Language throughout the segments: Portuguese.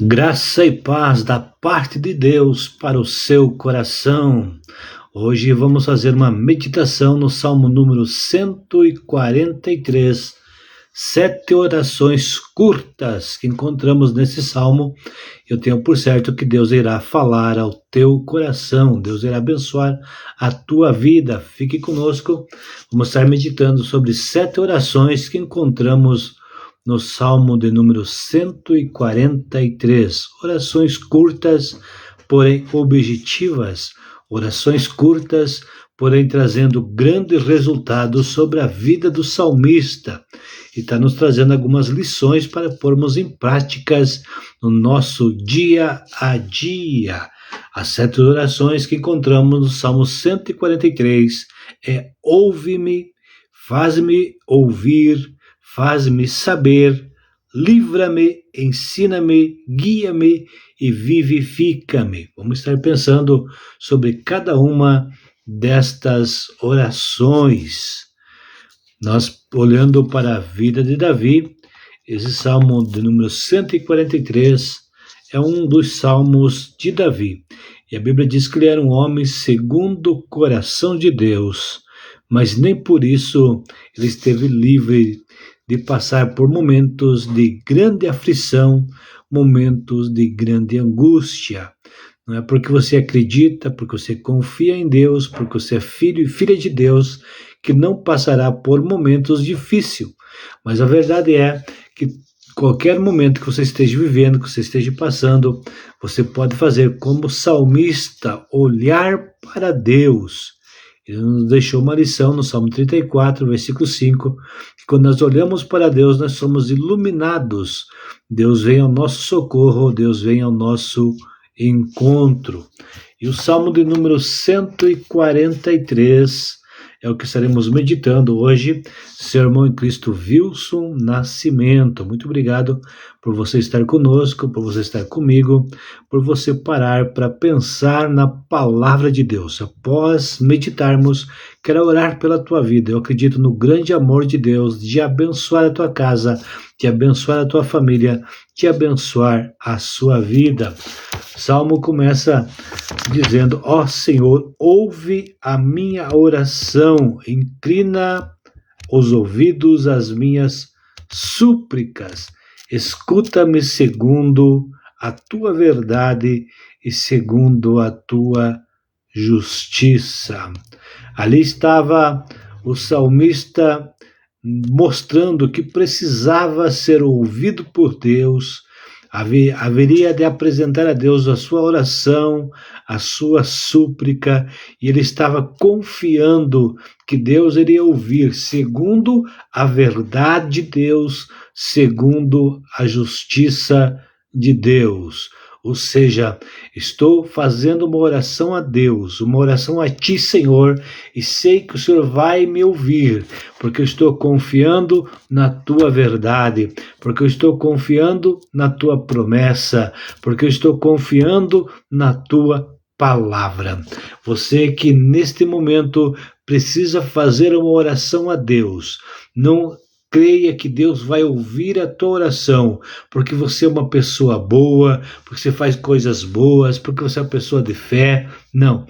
Graça e paz da parte de Deus para o seu coração. Hoje vamos fazer uma meditação no Salmo número 143, 7 orações curtas que encontramos nesse Salmo. Eu tenho por certo que Deus irá falar ao teu coração, Deus irá abençoar a tua vida. Fique conosco, vamos estar meditando sobre 7 orações que encontramos no Salmo de número 143, orações curtas, porém objetivas, orações curtas, porém trazendo grandes resultados sobre a vida do salmista, e está nos trazendo algumas lições para pormos em práticas no nosso dia a dia. As 7 orações que encontramos no Salmo 143 ouve-me, faz-me ouvir, faz-me saber, livra-me, ensina-me, guia-me e vivifica-me. Vamos estar pensando sobre cada uma destas orações. Nós, olhando para a vida de Davi, esse Salmo de número 143 é um dos salmos de Davi. E a Bíblia diz que ele era um homem segundo o coração de Deus, mas nem por isso ele esteve livre de passar por momentos de grande aflição, momentos de grande angústia. Não é porque você acredita, porque você confia em Deus, porque você é filho e filha de Deus, que não passará por momentos difíceis. Mas a verdade é que qualquer momento que você esteja vivendo, que você esteja passando, você pode fazer como salmista, olhar para Deus. Ele nos deixou uma lição no Salmo 34, versículo 5, que quando nós olhamos para Deus, nós somos iluminados. Deus vem ao nosso socorro, Deus vem ao nosso encontro. E o Salmo de número 143 é o que estaremos meditando hoje. Seu irmão em Cristo, Wilson Nascimento. Muito obrigado por você estar conosco, por você estar comigo, por você parar para pensar na palavra de Deus. Após meditarmos, quero orar pela tua vida. Eu acredito no grande amor de Deus de abençoar a tua casa, de abençoar a tua família, de abençoar a sua vida. O Salmo começa dizendo: ó Senhor, ouve a minha oração, inclina os ouvidos às minhas súplicas, escuta-me segundo a tua verdade e segundo a tua justiça. Ali estava o salmista mostrando que precisava ser ouvido por Deus, haveria de apresentar a Deus a sua oração, a sua súplica, e ele estava confiando que Deus iria ouvir segundo a verdade de Deus, segundo a justiça de Deus. Ou seja, estou fazendo uma oração a Deus, uma oração a Ti, Senhor, e sei que o Senhor vai me ouvir, porque eu estou confiando na Tua verdade, porque eu estou confiando na Tua promessa, porque eu estou confiando na Tua palavra. Você que neste momento precisa fazer uma oração a Deus, não creia que Deus vai ouvir a tua oração, porque você é uma pessoa boa, porque você faz coisas boas, porque você é uma pessoa de fé. Não.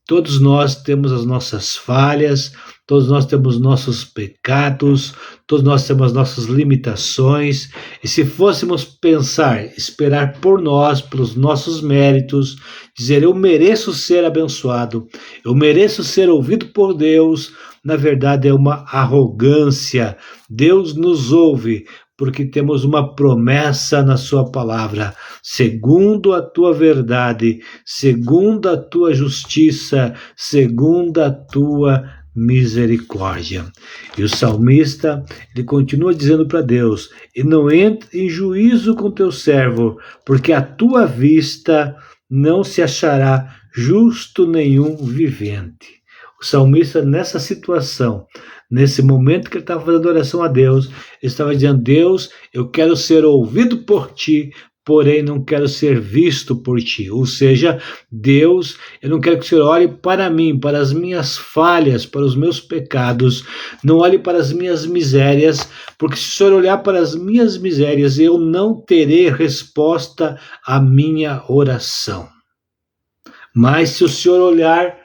Todos nós temos as nossas falhas, todos nós temos nossos pecados, todos nós temos as nossas limitações, e se fôssemos pensar, esperar por nós, pelos nossos méritos, dizer eu mereço ser abençoado, eu mereço ser ouvido por Deus, na verdade é uma arrogância. Deus nos ouve porque temos uma promessa na sua palavra, segundo a tua verdade, segundo a tua justiça, segundo a tua misericórdia. E o salmista, ele continua dizendo para Deus: e não entre em juízo com teu servo, porque à tua vista não se achará justo nenhum vivente. O salmista, nessa situação, nesse momento que ele estava fazendo oração a Deus, ele estava dizendo: Deus, eu quero ser ouvido por Ti, porém não quero ser visto por ti. Ou seja, Deus, eu não quero que o Senhor olhe para mim, para as minhas falhas, para os meus pecados, não olhe para as minhas misérias, porque se o Senhor olhar para as minhas misérias, eu não terei resposta à minha oração. Mas se o Senhor olhar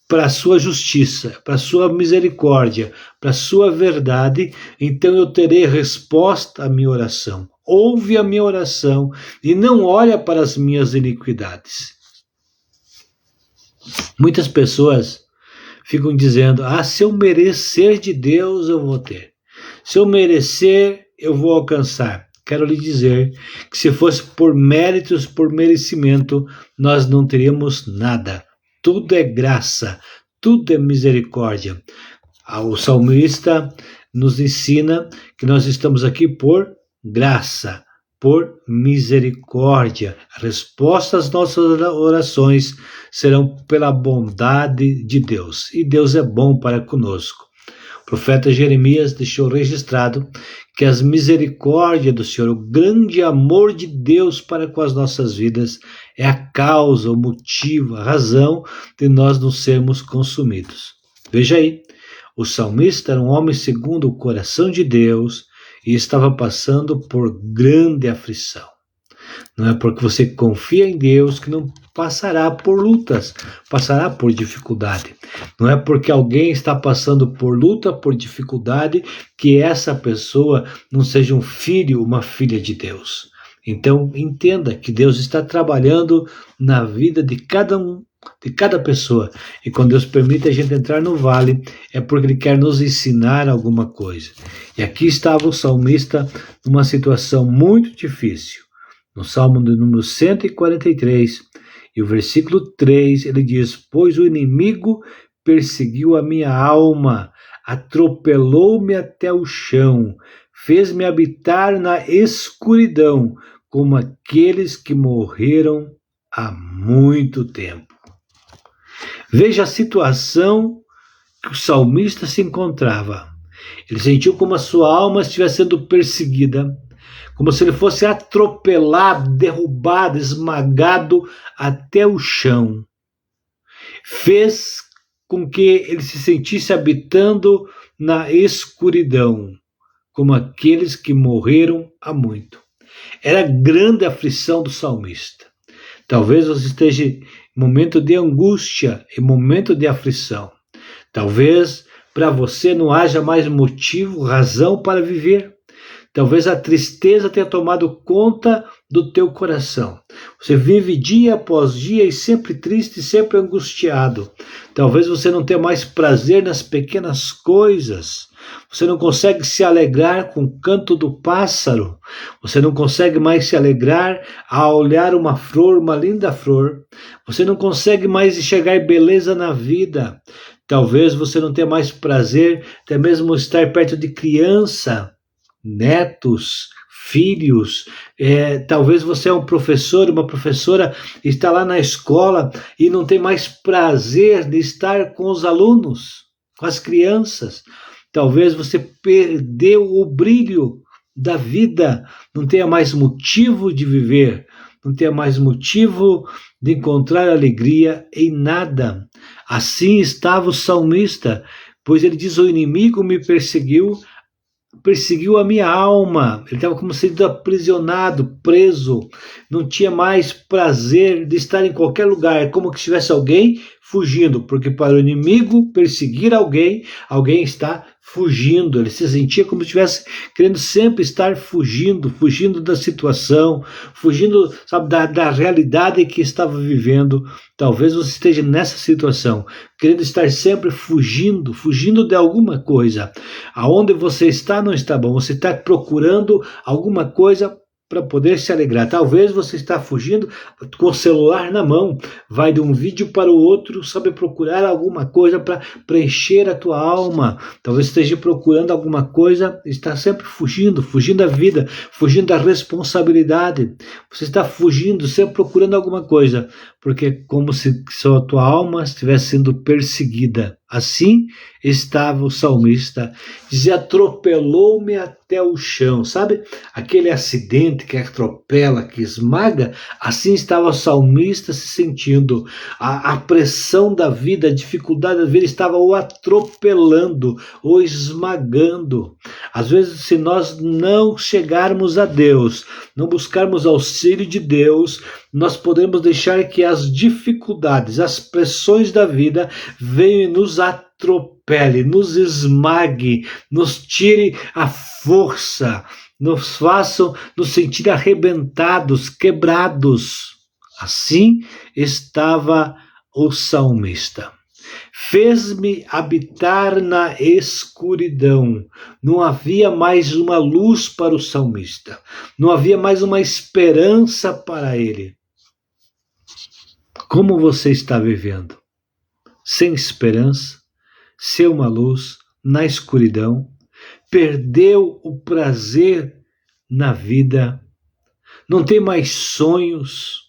para a sua justiça, para a sua misericórdia, para a sua verdade, então eu terei resposta à minha oração. Ouve a minha oração e não olha para as minhas iniquidades. Muitas pessoas ficam dizendo, se eu merecer de Deus, eu vou ter. Se eu merecer, eu vou alcançar. Quero lhe dizer que se fosse por méritos, por merecimento, nós não teríamos nada. Tudo é graça, tudo é misericórdia. O salmista nos ensina que nós estamos aqui por graça, por misericórdia. A resposta às nossas orações serão pela bondade de Deus. E Deus é bom para conosco. O profeta Jeremias deixou registrado que as misericórdias do Senhor, o grande amor de Deus para com as nossas vidas, é a causa, o motivo, a razão de nós não sermos consumidos. Veja aí, o salmista era um homem segundo o coração de Deus e estava passando por grande aflição. Não é porque você confia em Deus que não passará por lutas, passará por dificuldade. Não é porque alguém está passando por luta, por dificuldade, que essa pessoa não seja um filho, uma filha de Deus. Então, entenda que Deus está trabalhando na vida de cada um, de cada pessoa. E quando Deus permite a gente entrar no vale, é porque Ele quer nos ensinar alguma coisa. E aqui estava o salmista numa situação muito difícil. No Salmo de número 143, e o versículo 3, ele diz, pois o inimigo perseguiu a minha alma, atropelou-me até o chão, fez-me habitar na escuridão, como aqueles que morreram há muito tempo. Veja a situação que o salmista se encontrava. Ele sentiu como a sua alma estivesse sendo perseguida, como se ele fosse atropelado, derrubado, esmagado até o chão. Fez com que ele se sentisse habitando na escuridão, como aqueles que morreram há muito. Era a grande aflição do salmista. Talvez você esteja em momento de angústia, em momento de aflição. Talvez para você não haja mais motivo, razão para viver. Talvez a tristeza tenha tomado conta do teu coração. Você vive dia após dia e sempre triste, sempre angustiado. Talvez você não tenha mais prazer nas pequenas coisas. Você não consegue se alegrar com o canto do pássaro. Você não consegue mais se alegrar ao olhar uma flor, uma linda flor. Você não consegue mais enxergar beleza na vida. Talvez você não tenha mais prazer, até mesmo estar perto de criança, netos, filhos. Talvez você é um professor, uma professora, está lá na escola e não tem mais prazer de estar com os alunos, com as crianças. Talvez você perdeu o brilho da vida, não tenha mais motivo de viver, não tenha mais motivo de encontrar alegria em nada. Assim estava o salmista, pois ele diz, o inimigo me perseguiu a minha alma. Ele estava como sendo aprisionado, preso, não tinha mais prazer de estar em qualquer lugar, é como que tivesse alguém fugindo, porque para o inimigo perseguir alguém está fugindo. Ele se sentia como se estivesse querendo sempre estar fugindo da situação, fugindo, sabe, da realidade que estava vivendo. Talvez você esteja nessa situação, querendo estar sempre fugindo de alguma coisa. Aonde você está não está bom, você está procurando alguma coisa para poder se alegrar. Talvez você está fugindo com o celular na mão, vai de um vídeo para o outro, sabe, procurar alguma coisa para preencher a tua alma. Talvez esteja procurando alguma coisa, está sempre fugindo da vida, fugindo da responsabilidade. Você está fugindo, sempre procurando alguma coisa, porque é como se sua tua alma estivesse sendo perseguida. Assim estava o salmista, dizia, atropelou-me até o chão, sabe? Aquele acidente que atropela, que esmaga, assim estava o salmista se sentindo. A pressão da vida, a dificuldade da vida estava o atropelando, o esmagando. Às vezes, se nós não chegarmos a Deus, não buscarmos auxílio de Deus, nós podemos deixar que as dificuldades, as pressões da vida venham e nos atropele, nos esmague, nos tire a força, nos façam nos sentir arrebentados, quebrados. Assim estava o salmista. Fez-me habitar na escuridão. Não havia mais uma luz para o salmista. Não havia mais uma esperança para ele. Como você está vivendo? Sem esperança, sem uma luz, na escuridão, perdeu o prazer na vida, não tem mais sonhos,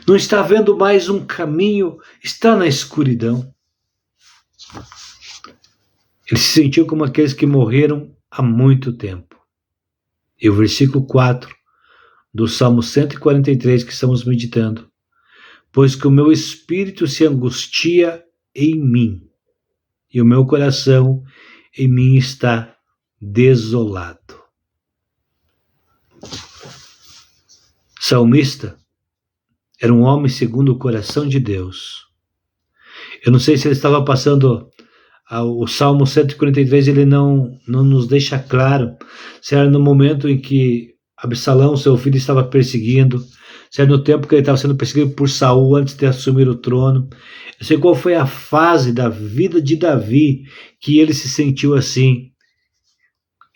não está vendo mais um caminho, está na escuridão. Ele se sentiu como aqueles que morreram há muito tempo. E o versículo 4 do Salmo 143 que estamos meditando, pois que o meu espírito se angustia em mim, e o meu coração em mim está desolado. Salmista era um homem segundo o coração de Deus. Eu não sei se ele estava passando o Salmo 143, ele não nos deixa claro se era no momento em que Absalão, seu filho, estava perseguindo, se era no tempo que ele estava sendo perseguido por Saul antes de assumir o trono. Eu sei qual foi a fase da vida de Davi que ele se sentiu assim,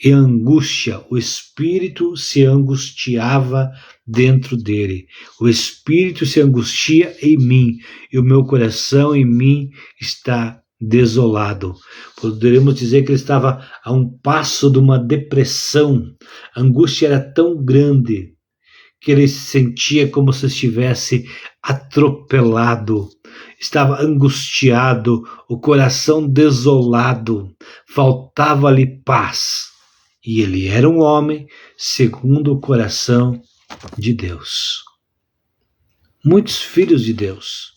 em angústia. O espírito se angustiava dentro dele. O espírito se angustia em mim, e o meu coração em mim está desolado. Poderíamos dizer que ele estava a um passo de uma depressão. A angústia era tão grande que ele se sentia como se estivesse atropelado, estava angustiado, o coração desolado, faltava-lhe paz. E ele era um homem segundo o coração de Deus. Muitos filhos de Deus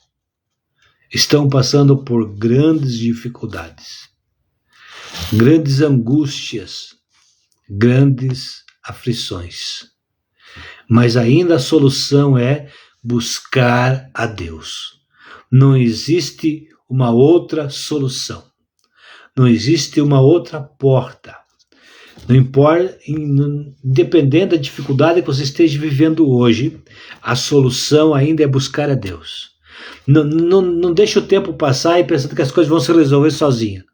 estão passando por grandes dificuldades, grandes angústias, grandes aflições. Mas ainda a solução é buscar a Deus. Não existe uma outra solução. Não existe uma outra porta. Não importa, independente da dificuldade que você esteja vivendo hoje, a solução ainda é buscar a Deus. Não deixe o tempo passar e pensando que as coisas vão se resolver sozinhas.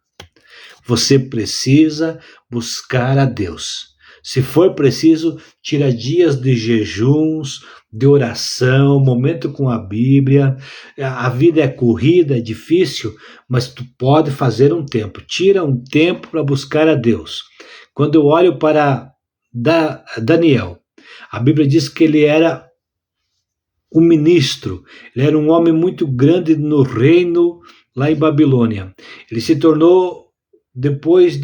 Você precisa buscar a Deus. Se for preciso, tira dias de jejuns, de oração, momento com a Bíblia. A vida é corrida, é difícil, mas tu pode fazer um tempo. Tira um tempo para buscar a Deus. Quando eu olho para Daniel, a Bíblia diz que ele era um ministro, ele era um homem muito grande no reino lá em Babilônia. Ele se tornou, depois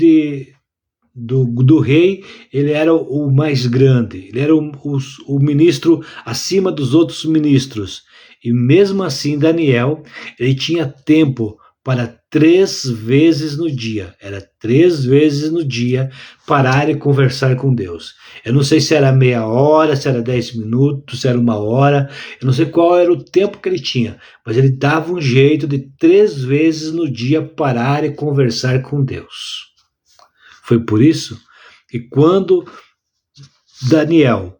do rei, ele era o mais grande, ele era o ministro acima dos outros ministros. E mesmo assim, Daniel, ele tinha tempo para 3 vezes no dia. Era 3 vezes no dia parar e conversar com Deus. Eu não sei se era meia hora, se era 10 minutos, se era 1 hora. Eu não sei qual era o tempo que ele tinha. Mas ele dava um jeito de 3 vezes no dia parar e conversar com Deus. Foi por isso que quando Daniel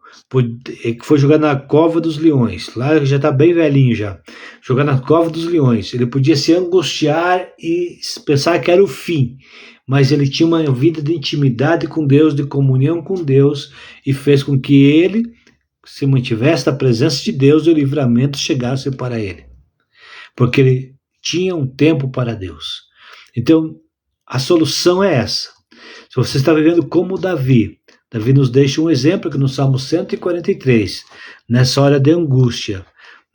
foi jogar na cova dos leões, lá ele já está bem velhinho já, jogar na cova dos leões, ele podia se angustiar e pensar que era o fim, mas ele tinha uma vida de intimidade com Deus, de comunhão com Deus, e fez com que ele se mantivesse na presença de Deus e o livramento chegasse para ele, porque ele tinha um tempo para Deus. Então, a solução é essa. Se você está vivendo como Davi nos deixa um exemplo aqui no Salmo 143, nessa hora de angústia,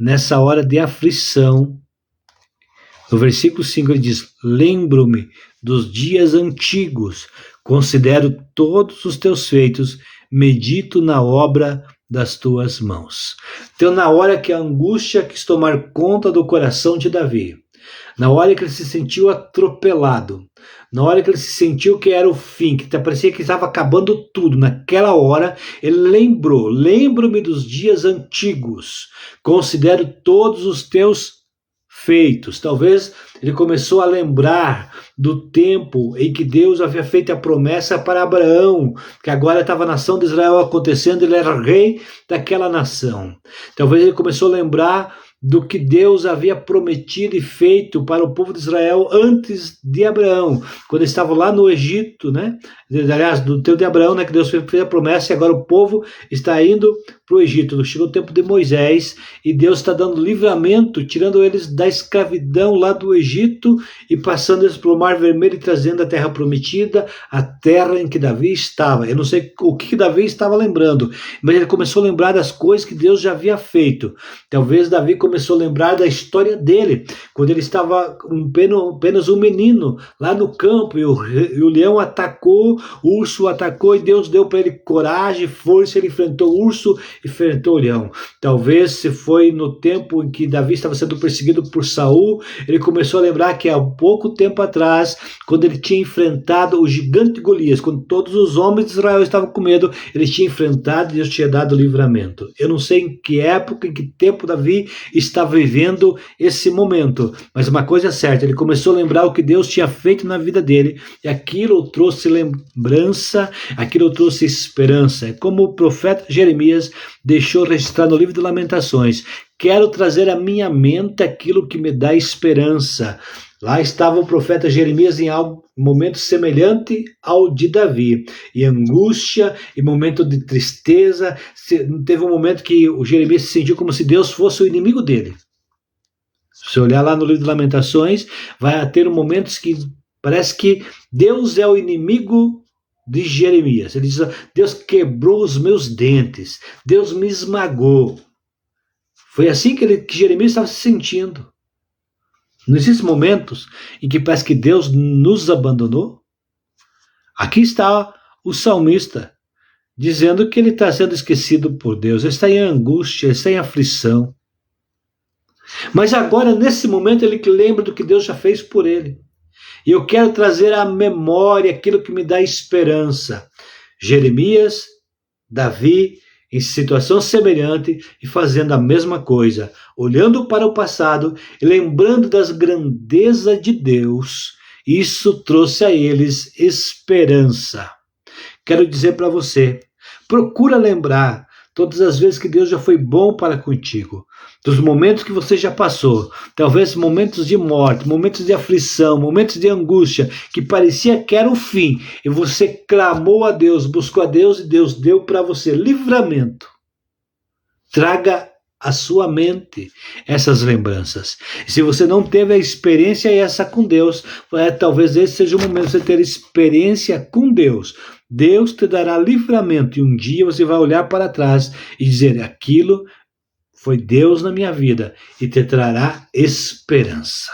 nessa hora de aflição, no versículo 5 ele diz: lembro-me dos dias antigos, considero todos os teus feitos, medito na obra das tuas mãos. Então, na hora que a angústia quis tomar conta do coração de Davi, na hora que ele se sentiu atropelado, na hora que ele se sentiu que era o fim, que parecia que estava acabando tudo, naquela hora ele lembrou: lembro-me dos dias antigos, considero todos os teus feitos. Talvez ele começou a lembrar do tempo em que Deus havia feito a promessa para Abraão, que agora estava a nação de Israel acontecendo, ele era rei daquela nação. Talvez ele começou a lembrar do que Deus havia prometido e feito para o povo de Israel antes de Abraão, quando estavam lá no Egito, né? Aliás, do tempo de Abraão, né, que Deus fez a promessa, e agora o povo está indo para o Egito. Chegou o tempo de Moisés e Deus está dando livramento, tirando eles da escravidão lá do Egito e passando eles para o Mar Vermelho e trazendo a terra prometida, a terra em que Davi estava. Eu não sei o que Davi estava lembrando, mas ele começou a lembrar das coisas que Deus já havia feito. Talvez Davi começou a lembrar da história dele, quando ele estava apenas um menino lá no campo e o leão atacou, o urso atacou e Deus deu para ele coragem, força, ele enfrentou o urso e enfrentou o leão. Talvez se foi no tempo em que Davi estava sendo perseguido por Saul, ele começou a lembrar que há pouco tempo atrás, quando ele tinha enfrentado o gigante Golias, quando todos os homens de Israel estavam com medo, ele tinha enfrentado e Deus tinha dado livramento. Eu não sei em que época, em que tempo Davi estava vivendo esse momento, mas uma coisa é certa, ele começou a lembrar o que Deus tinha feito na vida dele, e aquilo trouxe lembrança, aquilo trouxe esperança. É como o profeta Jeremias deixou registrado no livro de Lamentações: quero trazer à minha mente aquilo que me dá esperança. Lá estava o profeta Jeremias em momento semelhante ao de Davi, em angústia, em momento de tristeza. Teve um momento que o Jeremias se sentiu como se Deus fosse o inimigo dele. Se você olhar lá no livro de Lamentações, vai ter momentos que parece que Deus é o inimigo de Jeremias. Ele diz: Deus quebrou os meus dentes, Deus me esmagou. Foi assim que Jeremias estava se sentindo. Não existem momentos em que parece que Deus nos abandonou? Aqui está o salmista dizendo que ele está sendo esquecido por Deus, ele está em angústia, ele está em aflição. Mas agora, nesse momento, ele lembra do que Deus já fez por ele. E eu quero trazer à memória aquilo que me dá esperança. Jeremias, Davi, em situação semelhante e fazendo a mesma coisa, olhando para o passado e lembrando das grandezas de Deus, isso trouxe a eles esperança. Quero dizer para você, procura lembrar todas as vezes que Deus já foi bom para contigo, dos momentos que você já passou, talvez momentos de morte, momentos de aflição, momentos de angústia, que parecia que era o fim, e você clamou a Deus, buscou a Deus, e Deus deu para você livramento. Traga à sua mente essas lembranças. E se você não teve a experiência essa com Deus, talvez esse seja o momento de você ter experiência com Deus. Deus te dará livramento e um dia você vai olhar para trás e dizer: aquilo foi Deus na minha vida, e te trará esperança.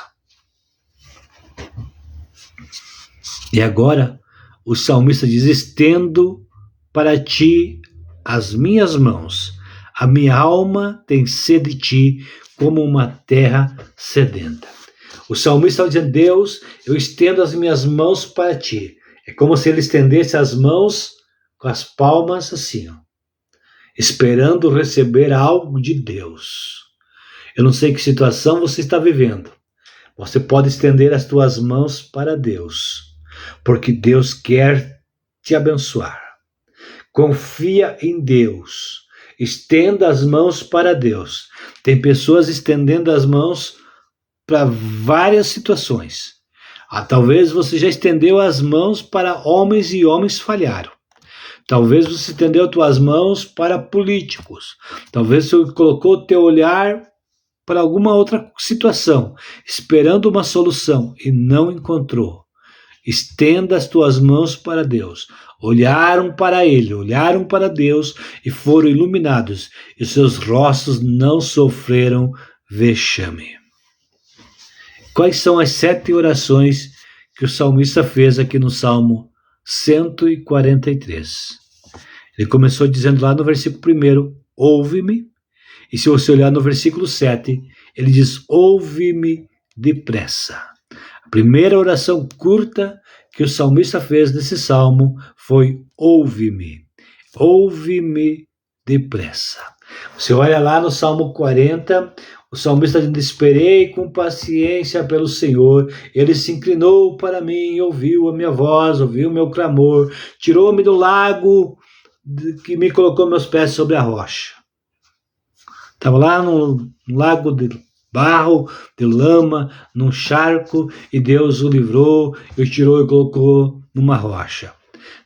E agora o salmista diz: estendo para ti as minhas mãos, a minha alma tem sede de ti como uma terra sedenta. O salmista está dizendo: Deus, eu estendo as minhas mãos para ti. É como se ele estendesse as mãos com as palmas assim, ó, esperando receber algo de Deus. Eu não sei que situação você está vivendo. Você pode estender as tuas mãos para Deus, porque Deus quer te abençoar. Confia em Deus. Estenda as mãos para Deus. Tem pessoas estendendo as mãos para várias situações. Talvez você já estendeu as mãos para homens e homens falharam. Talvez você estendeu as tuas mãos para políticos. Talvez você colocou o teu olhar para alguma outra situação, esperando uma solução e não encontrou. Estenda as tuas mãos para Deus. olharam para ele, olharam para Deus e foram iluminados, e seus rostos não sofreram vexame. Quais são as 7 orações que o salmista fez aqui no Salmo 143? Ele começou dizendo lá no versículo 1, ouve-me, e se você olhar no versículo 7, ele diz, ouve-me depressa. A primeira oração curta que o salmista fez nesse salmo foi, ouve-me depressa. Você olha lá no Salmo 40, o salmista diz, esperei com paciência pelo Senhor, ele se inclinou para mim, ouviu a minha voz, ouviu o meu clamor, tirou-me do lago que me colocou meus pés sobre a rocha. Estava lá no lago de barro, de lama, num charco, e Deus o livrou, e o tirou e colocou numa rocha.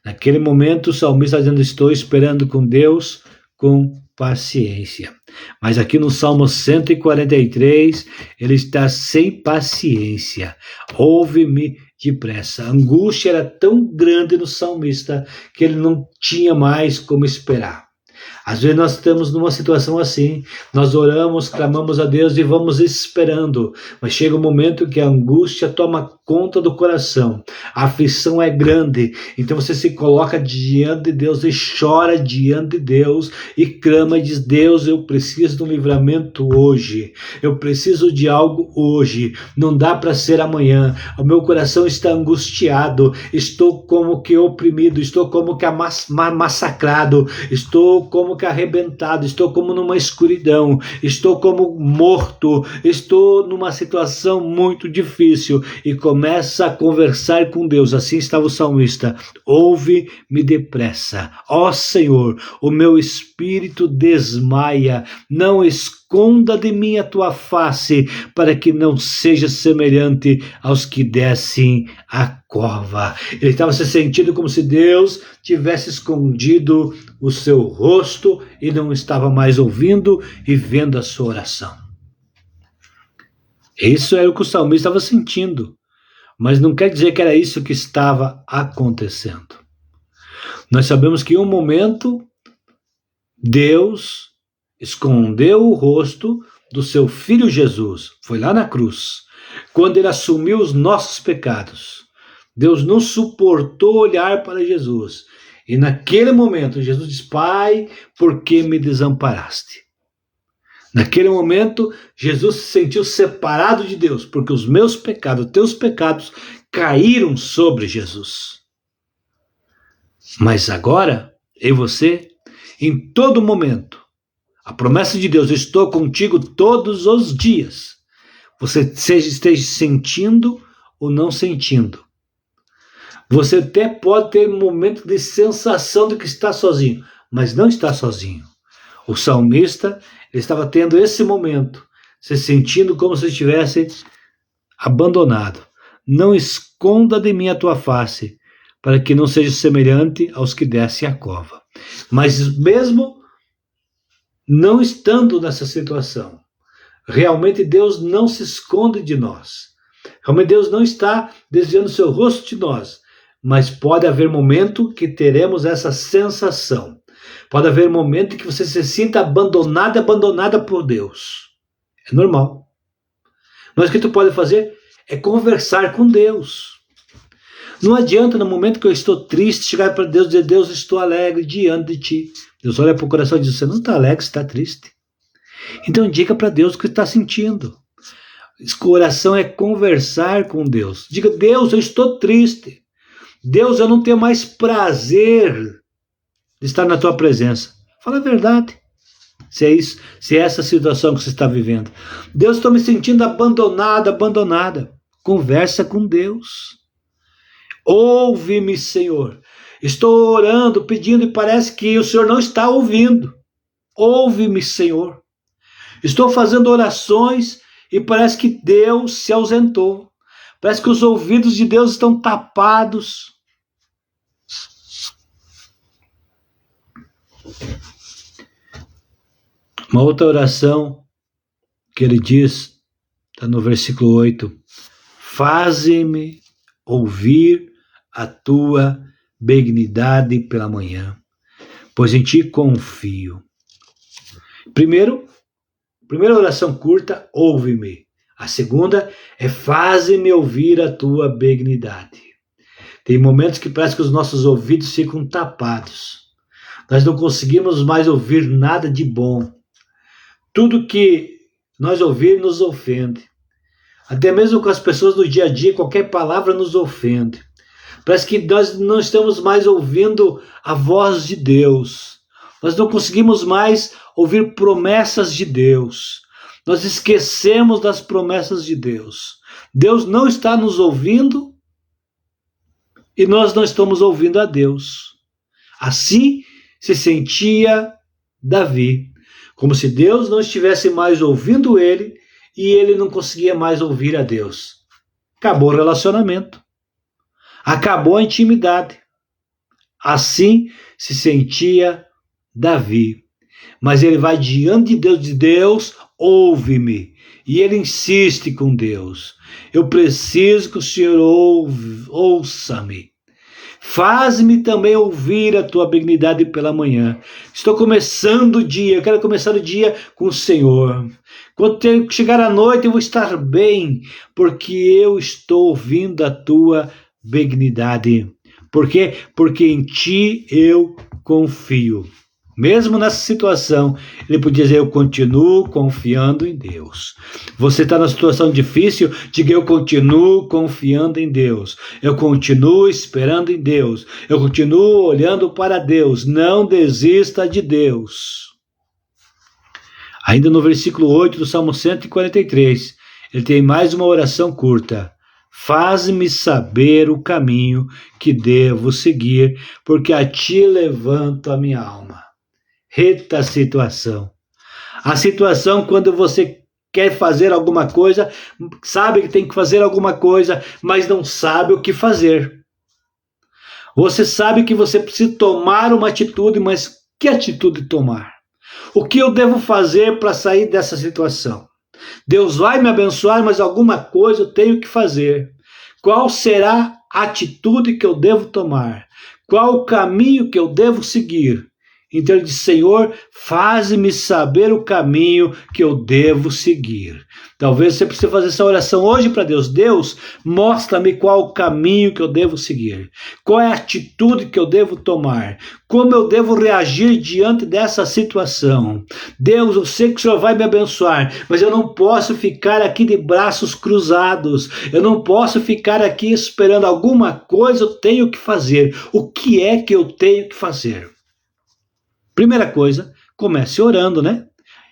Naquele momento o salmista está dizendo, estou esperando com Deus com paciência. Mas aqui no Salmo 143, ele está sem paciência. Ouve-me depressa. A angústia era tão grande no salmista que ele não tinha mais como esperar. Às vezes nós estamos numa situação assim, nós oramos, clamamos a Deus e vamos esperando, mas chega um momento que a angústia toma conta do coração, a aflição é grande, então você se coloca diante de Deus e chora diante de Deus e clama e diz, Deus, eu preciso de um livramento hoje, eu preciso de algo hoje, não dá para ser amanhã, o meu coração está angustiado, estou como que oprimido, estou como que massacrado, estou como que arrebentado, estou como numa escuridão, estou como morto, estou numa situação muito difícil, e começa a conversar com Deus. Assim estava o salmista, ouve-me depressa, ó Senhor, o meu espírito desmaia, não esconda de mim a tua face, para que não seja semelhante aos que descem a cova. Ele estava se sentindo como se Deus tivesse escondido o seu rosto e não estava mais ouvindo e vendo a sua oração. Isso era o que o salmista estava sentindo, mas não quer dizer que era isso que estava acontecendo. Nós sabemos que em um momento Deus escondeu o rosto do seu Filho Jesus, foi lá na cruz, quando ele assumiu os nossos pecados. Deus não suportou olhar para Jesus, e naquele momento Jesus diz, Pai, por que me desamparaste? Naquele momento Jesus se sentiu separado de Deus, porque os meus pecados, teus pecados, caíram sobre Jesus. Mas agora, eu e você, em todo momento, a promessa de Deus, eu estou contigo todos os dias. Você esteja sentindo ou não sentindo. Você até pode ter um momento de sensação de que está sozinho, mas não está sozinho. O salmista, ele estava tendo esse momento, se sentindo como se estivesse abandonado. Não esconda de mim a tua face, para que não seja semelhante aos que descem a cova. Mas mesmo não estando nessa situação, realmente Deus não se esconde de nós. Realmente Deus não está desviando seu rosto de nós. Mas pode haver momento que teremos essa sensação. Pode haver momento que você se sinta abandonado, abandonada por Deus. É normal. Mas o que tu pode fazer é conversar com Deus. Não adianta no momento que eu estou triste chegar para Deus e dizer, Deus, estou alegre diante de ti. Deus olha para o coração e diz, você não está alegre, você está triste. Então diga para Deus o que está sentindo. Oração é conversar com Deus. Diga, Deus, eu estou triste. Deus, eu não tenho mais prazer de estar na tua presença. Fala a verdade. Se é isso, se é essa situação que você está vivendo. Deus, estou me sentindo abandonado, abandonada. Conversa com Deus. Ouve-me, Senhor. Estou orando, pedindo e parece que o Senhor não está ouvindo. Ouve-me, Senhor. Estou fazendo orações e parece que Deus se ausentou. Parece que os ouvidos de Deus estão tapados. Uma outra oração que ele diz, está no versículo 8, faze-me ouvir a tua benignidade pela manhã, pois em ti confio. Primeira oração curta, ouve-me. A segunda é faze-me ouvir a tua benignidade. Tem momentos que parece que os nossos ouvidos ficam tapados. Nós não conseguimos mais ouvir nada de bom. Tudo que nós ouvimos nos ofende. Até mesmo com as pessoas do dia a dia, qualquer palavra nos ofende. Parece que nós não estamos mais ouvindo a voz de Deus. Nós não conseguimos mais ouvir promessas de Deus. Nós esquecemos das promessas de Deus. Deus não está nos ouvindo e nós não estamos ouvindo a Deus. Assim se sentia Davi, como se Deus não estivesse mais ouvindo ele e ele não conseguia mais ouvir a Deus. Acabou o relacionamento. Acabou a intimidade. Assim se sentia Davi. Mas ele vai diante de Deus, ouve-me. E ele insiste com Deus. Eu preciso que o Senhor ouça-me. Faz-me também ouvir a tua benignidade pela manhã. Estou começando o dia, eu quero começar o dia com o Senhor. Quando chegar a noite eu vou estar bem, porque eu estou ouvindo a tua benignidade. Por quê? Porque em ti eu confio. Mesmo nessa situação, ele podia dizer, eu continuo confiando em Deus. Você está numa situação difícil, diga, eu continuo confiando em Deus. Eu continuo esperando em Deus. Eu continuo olhando para Deus. Não desista de Deus. Ainda no versículo 8 do Salmo 143, ele tem mais uma oração curta. Faz-me saber o caminho que devo seguir, porque a ti levanto a minha alma. Eita situação. A situação quando você quer fazer alguma coisa, sabe que tem que fazer alguma coisa, mas não sabe o que fazer. Você sabe que você precisa tomar uma atitude, mas que atitude tomar? O que eu devo fazer para sair dessa situação? Deus vai me abençoar, mas alguma coisa eu tenho que fazer. Qual será a atitude que eu devo tomar? Qual o caminho que eu devo seguir? Então ele diz, Senhor, faze-me saber o caminho que eu devo seguir. Talvez você precise fazer essa oração hoje para Deus. Deus, mostra-me qual o caminho que eu devo seguir. Qual é a atitude que eu devo tomar. Como eu devo reagir diante dessa situação. Deus, eu sei que o Senhor vai me abençoar, mas eu não posso ficar aqui de braços cruzados. Eu não posso ficar aqui esperando alguma coisa, eu tenho que fazer. O que é que eu tenho que fazer? Primeira coisa, comece orando, né?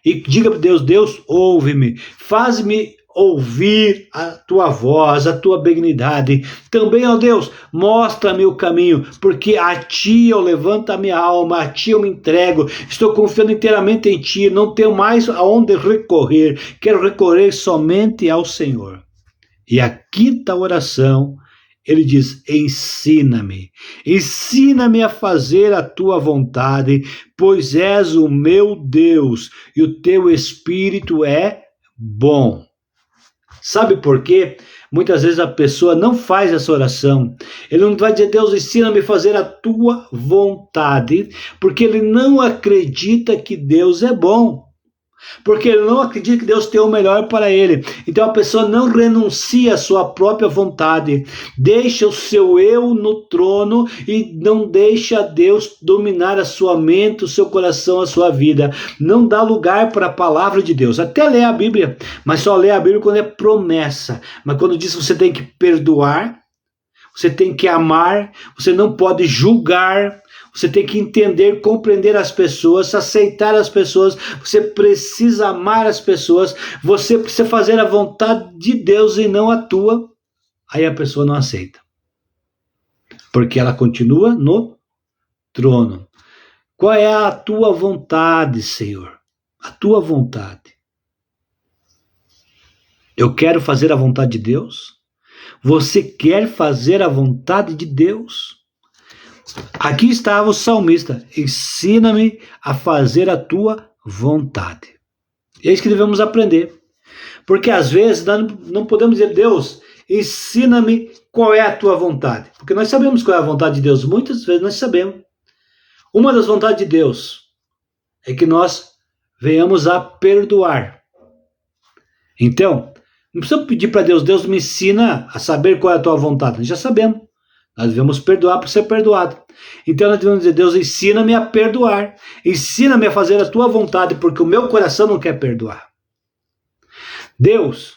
E diga para Deus, Deus, ouve-me, faz-me ouvir a tua voz, a tua benignidade. Também, ó Deus, mostra-me o caminho, porque a ti eu levanto a minha alma, a ti eu me entrego, estou confiando inteiramente em ti, não tenho mais aonde recorrer, quero recorrer somente ao Senhor. E a quinta oração, ele diz, ensina-me a fazer a tua vontade, pois és o meu Deus e o teu Espírito é bom. Sabe por quê? Muitas vezes a pessoa não faz essa oração. Ele não vai dizer, Deus, ensina-me a fazer a tua vontade, porque ele não acredita que Deus é bom. Porque ele não acredita que Deus tem o melhor para ele. Então a pessoa não renuncia à sua própria vontade. Deixa o seu eu no trono e não deixa Deus dominar a sua mente, o seu coração, a sua vida. Não dá lugar para a palavra de Deus. Até lê a Bíblia, mas só lê a Bíblia quando é promessa. Mas quando diz que você tem que perdoar, você tem que amar, você não pode julgar, você tem que entender, compreender as pessoas, aceitar as pessoas, você precisa amar as pessoas, você precisa fazer a vontade de Deus e não a tua. Aí a pessoa não aceita. Porque ela continua no trono. Qual é a tua vontade, Senhor? A tua vontade. Eu quero fazer a vontade de Deus? Você quer fazer a vontade de Deus? Aqui estava o salmista, ensina-me a fazer a tua vontade. É isso que devemos aprender. Porque às vezes nós não podemos dizer, Deus, ensina-me qual é a tua vontade. Porque nós sabemos qual é a vontade de Deus, muitas vezes nós sabemos. Uma das vontades de Deus é que nós venhamos a perdoar. Então, não precisa pedir para Deus, Deus me ensina a saber qual é a tua vontade. Nós já sabemos. Nós devemos perdoar para ser perdoado. Então nós devemos dizer, Deus, ensina-me a perdoar. Ensina-me a fazer a tua vontade, porque o meu coração não quer perdoar. Deus,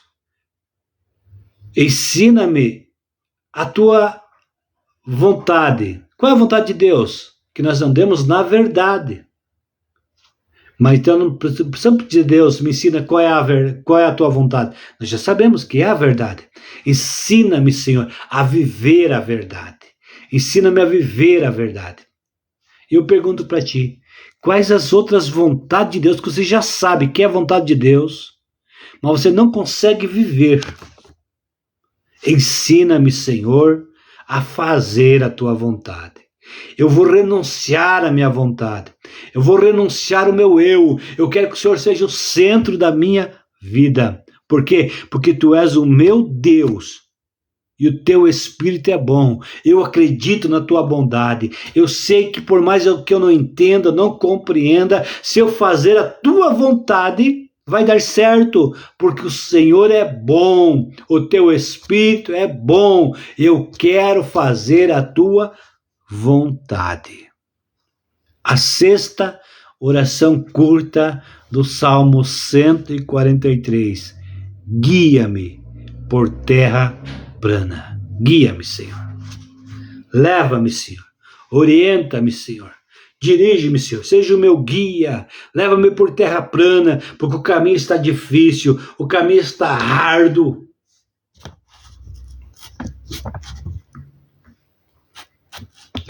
ensina-me a tua vontade. Qual é a vontade de Deus? Que nós andemos na verdade. Mas então não precisamos pedir, Deus, me ensina qual é a tua vontade. Nós já sabemos que é a verdade. Ensina-me, Senhor, a viver a verdade. Ensina-me a viver a verdade. E eu pergunto para ti, quais as outras vontades de Deus que você já sabe que é a vontade de Deus, mas você não consegue viver? Ensina-me, Senhor, a fazer a tua vontade. Eu vou renunciar à minha vontade. Eu vou renunciar ao meu eu. Eu quero que o Senhor seja o centro da minha vida. Por quê? Porque tu és o meu Deus. E o teu Espírito é bom. Eu acredito na tua bondade. Eu sei que por mais que eu não entenda, não compreenda, se eu fazer a tua vontade, vai dar certo. Porque o Senhor é bom. O teu Espírito é bom. Eu quero fazer a tua vontade. A sexta oração curta do Salmo 143. Guia-me por terra plana. Guia-me, Senhor. Leva-me, Senhor. Orienta-me, Senhor. Dirige-me, Senhor. Seja o meu guia. Leva-me por terra plana, porque o caminho está difícil, o caminho está árduo.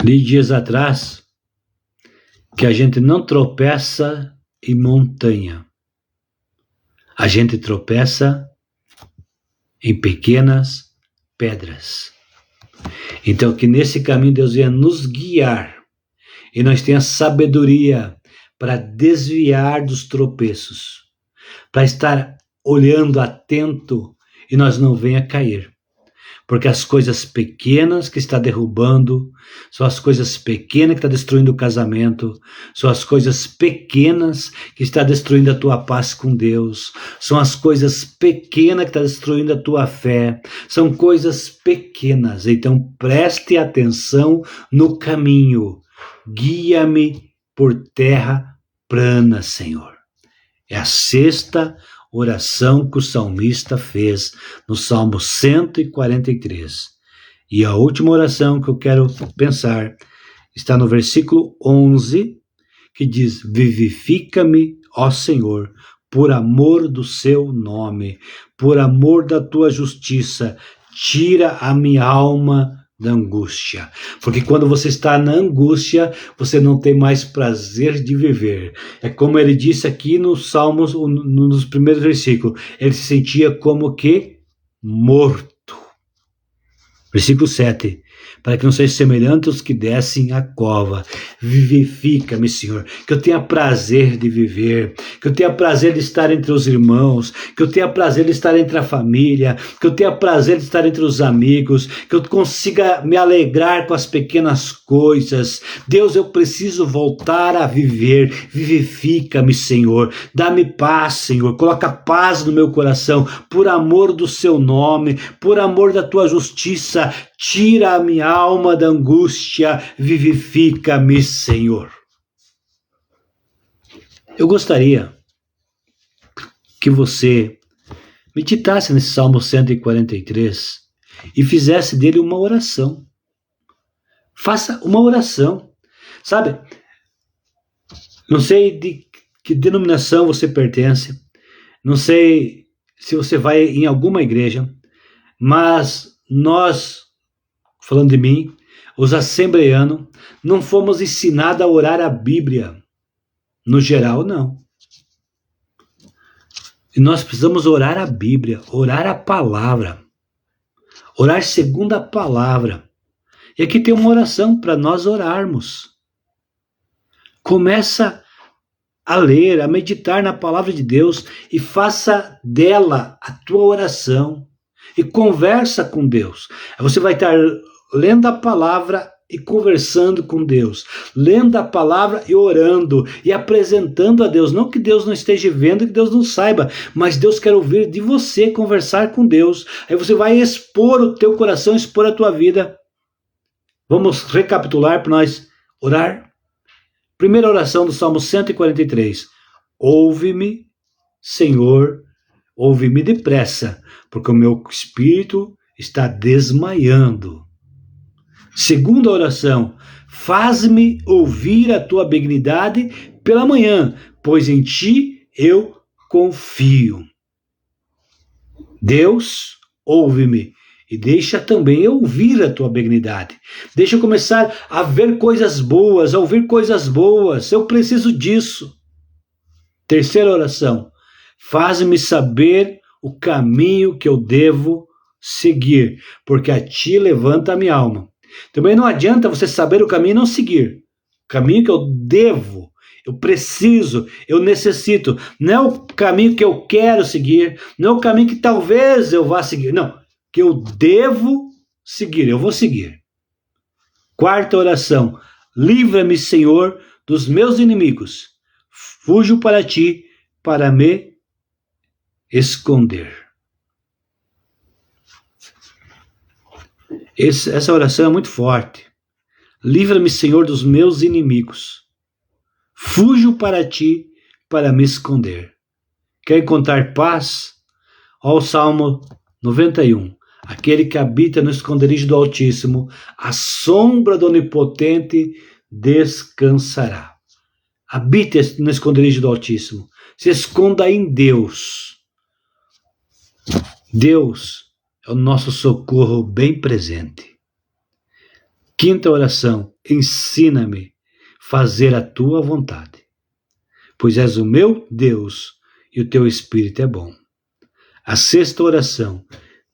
Li dias atrás que a gente não tropeça em montanha. A gente tropeça em pequenas pedras. Então que nesse caminho Deus venha nos guiar e nós tenhamos sabedoria para desviar dos tropeços, para estar olhando atento e nós não venha cair. Porque as coisas pequenas que está derrubando, são as coisas pequenas que está destruindo o casamento, são as coisas pequenas que está destruindo a tua paz com Deus, são as coisas pequenas que está destruindo a tua fé, são coisas pequenas. Então preste atenção no caminho, guia-me por terra plana, Senhor. É a sexta oração que o salmista fez no Salmo 143. E a última oração que eu quero pensar está no versículo 11, que diz: vivifica-me, ó Senhor, por amor do seu nome, por amor da tua justiça, tira a minha alma da angústia. Porque quando você está na angústia, você não tem mais prazer de viver. É como ele disse aqui nos Salmos, nos primeiros versículos, ele se sentia como que morto. Versículo 7. Para que não seja semelhante aos que descem a cova. Vivifica-me, Senhor, que eu tenha prazer de viver, que eu tenha prazer de estar entre os irmãos, que eu tenha prazer de estar entre a família, que eu tenha prazer de estar entre os amigos, que eu consiga me alegrar com as pequenas coisas. Deus, eu preciso voltar a viver. Vivifica-me, Senhor, dá-me paz, Senhor, coloca paz no meu coração, por amor do seu nome, por amor da tua justiça. Tira a minha alma da angústia, vivifica-me, Senhor. Eu gostaria que você meditasse nesse Salmo 143 e fizesse dele uma oração. Faça uma oração. Sabe, não sei de que denominação você pertence, não sei se você vai em alguma igreja, mas nós, falando de mim, os assembleanos, não fomos ensinados a orar a Bíblia. No geral, não. E nós precisamos orar a Bíblia, orar a palavra, orar segundo a palavra. E aqui tem uma oração para nós orarmos. Começa a ler, a meditar na palavra de Deus e faça dela a tua oração. e conversa com Deus. Você vai estar lendo a palavra e conversando com Deus, lendo a palavra e orando e apresentando a Deus. Não que Deus não esteja vendo, que Deus não saiba, mas Deus quer ouvir de você, conversar com Deus. Aí você vai expor o teu coração, expor a tua vida. Vamos recapitular para nós orar. Primeira oração do Salmo 143. Ouve-me, Senhor, ouve-me depressa, porque o meu espírito está desmaiando. Segunda oração, faz-me ouvir a tua benignidade pela manhã, pois em ti eu confio. Deus, ouve-me e deixa também eu ouvir a tua benignidade. Deixa eu começar a ver coisas boas, a ouvir coisas boas. Eu preciso disso. Terceira oração, faz-me saber o caminho que eu devo seguir, porque a ti levanta a minha alma. Também não adianta você saber o caminho e não seguir. O caminho que eu devo, eu preciso, eu necessito. Não é o caminho que eu quero seguir, não é o caminho que talvez eu vá seguir. Não, que eu devo seguir, eu vou seguir. Quarta oração, livra-me, Senhor, dos meus inimigos. Fujo para ti, para me esconder. Essa oração é muito forte. Livra-me, Senhor, dos meus inimigos. Fujo para ti, para me esconder. Quer encontrar paz? Ó, o Salmo 91. Aquele que habita no esconderijo do Altíssimo, a sombra do Onipotente descansará. Habite no esconderijo do Altíssimo. Se esconda em Deus. Deus é o nosso socorro bem presente. Quinta oração, ensina-me fazer a tua vontade, pois és o meu Deus e o teu Espírito é bom. A sexta oração,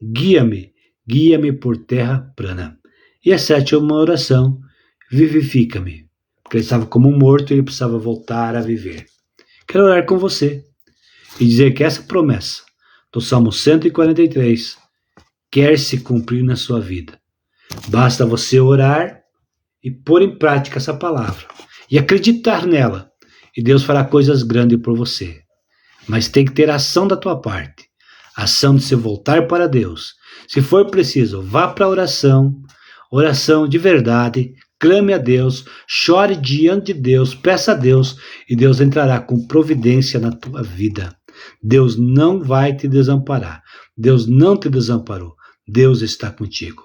guia-me por terra plana. E a sétima oração, vivifica-me, porque ele estava como morto e ele precisava voltar a viver. Quero orar com você e dizer que essa promessa do Salmo 143 quer se cumprir na sua vida. Basta você orar e pôr em prática essa palavra e acreditar nela, e Deus fará coisas grandes por você. Mas tem que ter ação da tua parte, ação de se voltar para Deus. Se for preciso, vá para a oração de verdade, clame a Deus, chore diante de Deus, peça a Deus, e Deus entrará com providência na tua vida. Deus não vai te desamparar. Deus não te desamparou. Deus está contigo.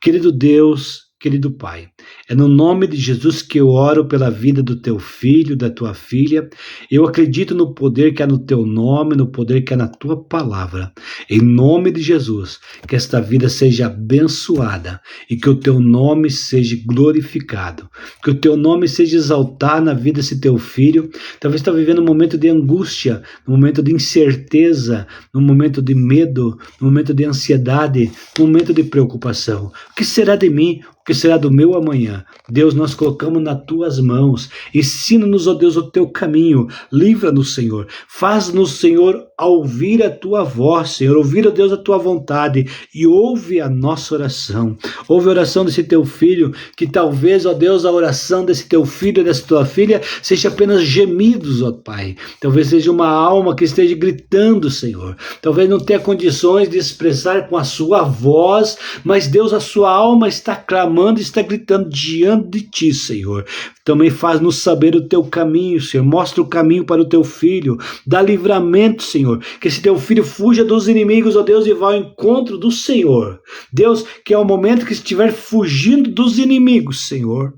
Querido Deus, querido Pai, é no nome de Jesus que eu oro pela vida do teu filho, da tua filha. Eu acredito no poder que há no teu nome, no poder que há na tua palavra. Em nome de Jesus, que esta vida seja abençoada e que o teu nome seja glorificado. Que o teu nome seja exaltado na vida desse teu filho. Talvez está vivendo um momento de angústia, um momento de incerteza, um momento de medo, um momento de ansiedade, um momento de preocupação. O que será de mim? O que será do meu amanhã? Deus, nós colocamos nas tuas mãos. Ensina-nos, ó Deus, o teu caminho. Livra-nos, Senhor. Faz-nos, Senhor, a ouvir a tua voz, Senhor. Ouvir, ó Deus, a tua vontade. E ouve a nossa oração. Ouve a oração desse teu filho, que talvez, ó Deus, a oração desse teu filho e dessa tua filha seja apenas gemidos, ó Pai. Talvez seja uma alma que esteja gritando, Senhor. Talvez não tenha condições de expressar com a sua voz, mas Deus, a sua alma está clamando, está gritando diante de ti, Senhor. Também faz-nos saber o teu caminho, Senhor. Mostra o caminho para o teu filho. Dá livramento, Senhor. Que esse teu filho fuja dos inimigos, ó Deus, e vá ao encontro do Senhor. Deus, que é o momento que estiver fugindo dos inimigos, Senhor,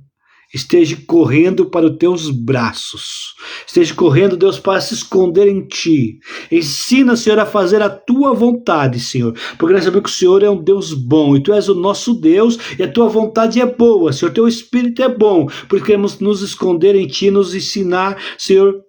esteja correndo para os teus braços. Esteja correndo, Deus, para se esconder em ti. Ensina, Senhor, a fazer a tua vontade, Senhor. Porque nós sabemos que o Senhor é um Deus bom. E tu és o nosso Deus. E a tua vontade é boa, Senhor. Teu Espírito é bom. Porque queremos nos esconder em ti, nos ensinar, Senhor,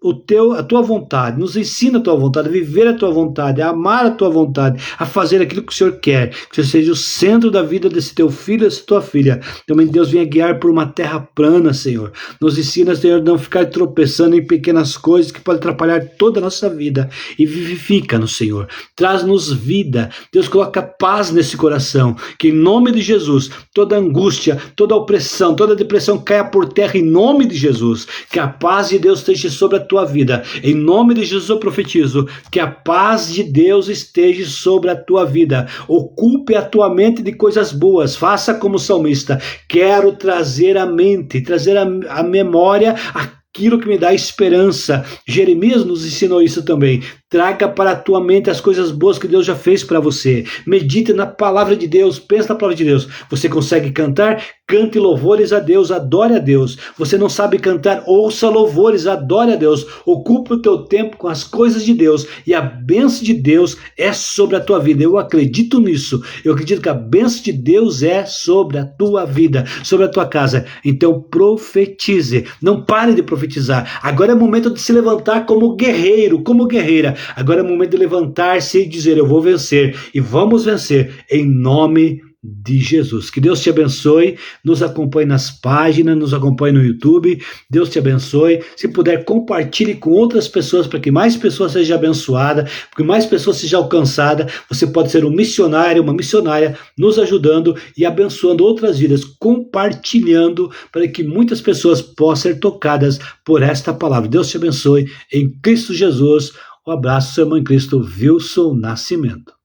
a tua vontade. Nos ensina a tua vontade, a viver a tua vontade, a amar a tua vontade, a fazer aquilo que o Senhor quer. Que o Senhor seja o centro da vida desse teu filho, dessa tua filha. Também Deus venha guiar por uma terra plana, plana, Senhor. Nos ensina, Senhor, a não ficar tropeçando em pequenas coisas que podem atrapalhar toda a nossa vida. E vivifica-nos, Senhor. Traz-nos vida. Deus, coloca paz nesse coração. Que em nome de Jesus, toda angústia, toda opressão, toda depressão caia por terra em nome de Jesus. Que a paz de Deus esteja sobre a tua vida. Em nome de Jesus eu profetizo que a paz de Deus esteja sobre a tua vida. Ocupe a tua mente de coisas boas. Faça como o salmista. Quero trazer à mente, trazer à memória aquilo que me dá esperança. Jeremias nos ensinou isso também. Traga para a tua mente as coisas boas que Deus já fez para você. Medite na palavra de Deus, pense na palavra de Deus. Você consegue cantar? Cante louvores a Deus, adore a Deus. Você não sabe cantar? Ouça louvores, adore a Deus. Ocupe o teu tempo com as coisas de Deus e a bênção de Deus é sobre a tua vida. Eu acredito nisso. Eu acredito que a bênção de Deus é sobre a tua vida, sobre a tua casa. Então profetize. Não pare de profetizar. Agora é momento de se levantar como guerreiro, como guerreira. Agora é o momento de levantar-se e dizer: eu vou vencer, e vamos vencer em nome de Jesus. Que Deus te abençoe, nos acompanhe nas páginas, nos acompanhe no YouTube. Deus te abençoe. Se puder, compartilhe com outras pessoas para que mais pessoas sejam abençoadas, para que mais pessoas sejam alcançadas. Você pode ser um missionário, uma missionária, nos ajudando e abençoando outras vidas, compartilhando para que muitas pessoas possam ser tocadas por esta palavra. Deus te abençoe em Cristo Jesus. Um abraço, seu irmão em Cristo, Wilson Nascimento.